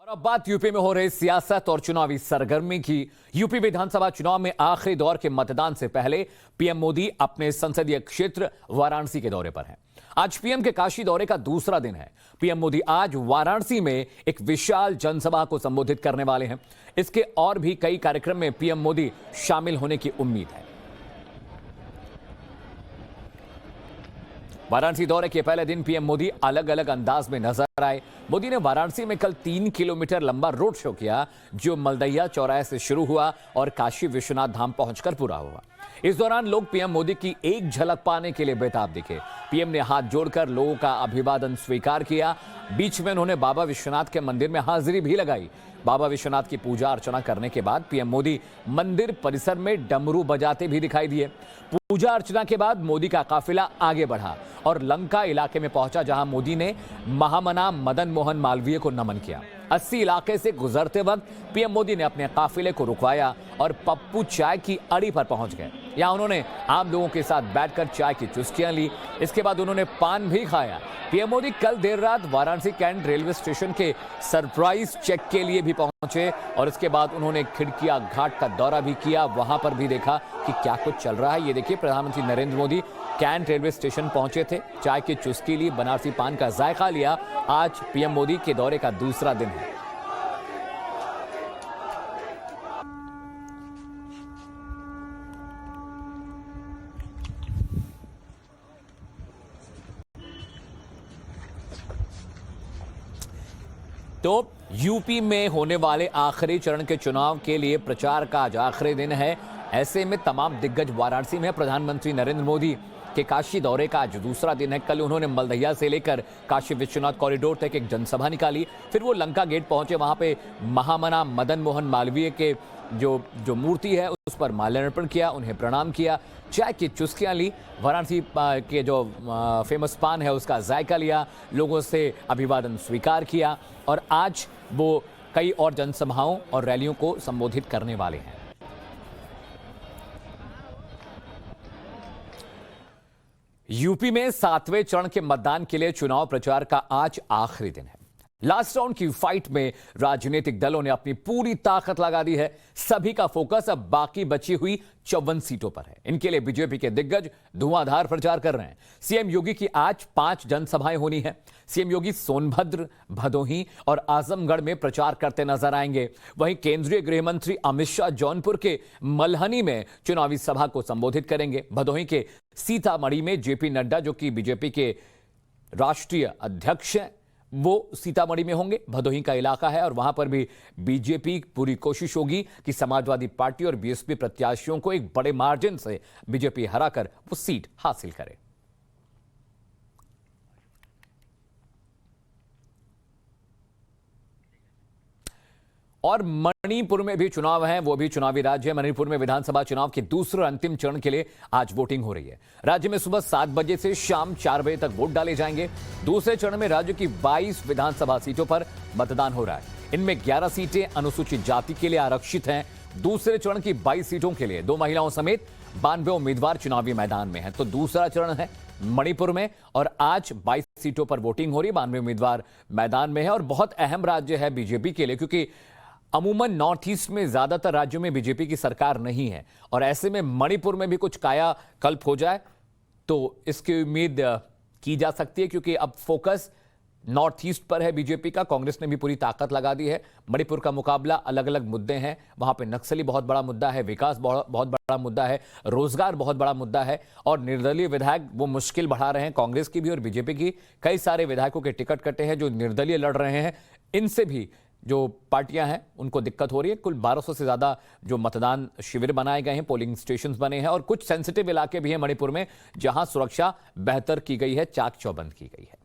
और अब बात यूपी में हो रही सियासत और चुनावी सरगर्मी की। यूपी विधानसभा चुनाव में आखिरी दौर के मतदान से पहले पीएम मोदी अपने संसदीय क्षेत्र वाराणसी के दौरे पर हैं। आज पीएम के काशी दौरे का दूसरा दिन है। पीएम मोदी आज वाराणसी में एक विशाल जनसभा को संबोधित करने वाले हैं। इसके और भी कई कार्यक्रम में पीएम मोदी शामिल होने की उम्मीद है। वाराणसी दौरे के पहले दिन पीएम मोदी अलग अलग अंदाज में नजर आए। मोदी ने वाराणसी में कल 3 किलोमीटर लंबा रोड शो किया, जो मलदैया चौराहे से शुरू हुआ और काशी विश्वनाथ धाम पहुंचकर पूरा हुआ। इस दौरान लोग पीएम मोदी की एक झलक पाने के लिए बेताब दिखे। पीएम ने हाथ जोड़कर लोगों का अभिवादन स्वीकार किया। बीच में उन्होंने बाबा विश्वनाथ के मंदिर में हाजिरी भी लगाई। बाबा विश्वनाथ की पूजा अर्चना करने के बाद पीएम मोदी मंदिर परिसर में डमरू बजाते भी दिखाई दिए। पूजा अर्चना के बाद मोदी का काफिला आगे बढ़ा और लंका इलाके में पहुंचा, जहां मोदी ने महामना मदन मोहन मालवीय को नमन किया। 80 इलाके से गुजरते वक्त पीएम मोदी ने अपने काफिले को रुकवाया और पप्पू चाय की अड़ी पर पहुंच गए। यहां उन्होंने आम लोगों के साथ बैठकर चाय की चुस्कियां ली। इसके बाद उन्होंने पान भी खाया। पीएम मोदी कल देर रात वाराणसी कैंट रेलवे स्टेशन के सरप्राइज चेक के लिए भी पहुंचे और इसके बाद उन्होंने खिड़किया घाट का दौरा भी किया। वहां पर भी देखा कि क्या कुछ चल रहा है। ये देखिए, प्रधानमंत्री Narendra Modi Cantt railway station पहुंचे थे, चाय की चुस्की ली, बनारसी पान का जायका लिया। आज पीएम मोदी के दौरे का दूसरा दिन है। तो यूपी में होने वाले आखिरी चरण के चुनाव के लिए प्रचार का आज आखिरी दिन है। ऐसे में तमाम दिग्गज वाराणसी में। प्रधानमंत्री नरेंद्र मोदी के काशी दौरे का आज दूसरा दिन है। कल उन्होंने मलदैया से लेकर काशी विश्वनाथ कॉरिडोर तक एक जनसभा निकाली। फिर वो लंका गेट पहुंचे। वहां पे महामना मदन मोहन मालवीय के जो मूर्ति है उस पर माल्यार्पण किया, उन्हें प्रणाम किया, चाय की चुस्कियां ली, वाराणसी के जो फेमस पान है उसका जायका लिया, लोगों से अभिवादन स्वीकार किया और आज वो कई और जनसभाओं और रैलियों को संबोधित करने वाले हैं। यूपी में 7वें चरण के मतदान के लिए चुनाव प्रचार का आज आखिरी दिन है। लास्ट राउंड की फाइट में राजनीतिक दलों ने अपनी पूरी ताकत लगा दी है। सभी का फोकस अब बाकी बची हुई 54 सीटों पर है। इनके लिए बीजेपी के दिग्गज धुआंधार प्रचार कर रहे हैं। सीएम योगी की आज 5 जनसभाएं होनी है। सीएम योगी सोनभद्र, भदोही और आजमगढ़ में प्रचार करते नजर आएंगे। वहीं केंद्रीय गृह मंत्री अमित शाह जौनपुर के मल्हनी में चुनावी सभा को संबोधित करेंगे। भदोही के सीतामढ़ी में जेपी नड्डा, जो कि बीजेपी के राष्ट्रीय अध्यक्ष हैं, वो सीतामढ़ी में होंगे। भदोही का इलाका है और वहां पर भी बीजेपी पूरी कोशिश होगी कि समाजवादी पार्टी और बीएसपी प्रत्याशियों को एक बड़े मार्जिन से बीजेपी हराकर वो सीट हासिल करे। और मणिपुर में भी चुनाव है, वो भी चुनावी राज्य है। मणिपुर में विधानसभा चुनाव के दूसरे अंतिम चरण के लिए आज वोटिंग हो रही है। राज्य में सुबह 7 बजे से शाम 4 बजे तक वोट डाले जाएंगे। दूसरे चरण में राज्य की 22 विधानसभा सीटों पर मतदान हो रहा है। इनमें 11 सीटें अनुसूचित जाति के लिए आरक्षित हैं। दूसरे चरण की 22 सीटों के लिए 2 महिलाओं समेत 92 उम्मीदवार चुनावी मैदान में हैं। तो दूसरा चरण है मणिपुर में और आज 22 सीटों पर वोटिंग हो रही है। 92 उम्मीदवार मैदान में है और बहुत अहम राज्य है बीजेपी के लिए, क्योंकि अमूमन नॉर्थ ईस्ट में ज्यादातर राज्यों में बीजेपी की सरकार नहीं है और ऐसे में मणिपुर में भी कुछ कायाकल्प हो जाए तो इसकी उम्मीद की जा सकती है, क्योंकि अब फोकस नॉर्थ ईस्ट पर है बीजेपी का। कांग्रेस ने भी पूरी ताकत लगा दी है। मणिपुर का मुकाबला अलग अलग मुद्दे हैं। वहां पे नक्सली बहुत बड़ा मुद्दा है, विकास बहुत बड़ा मुद्दा है, रोजगार बहुत बड़ा मुद्दा है और निर्दलीय विधायक वो मुश्किल बढ़ा रहे हैं। कांग्रेस की भी और बीजेपी की कई सारे विधायकों के टिकट कटे हैं जो निर्दलीय लड़ रहे हैं। इनसे भी जो पार्टियां हैं उनको दिक्कत हो रही है। कुल 1200 से ज्यादा जो मतदान शिविर बनाए गए हैं, पोलिंग स्टेशंस बने हैं और कुछ सेंसिटिव इलाके भी हैं मणिपुर में, जहां सुरक्षा बेहतर की गई है, चाक चौबंद की गई है।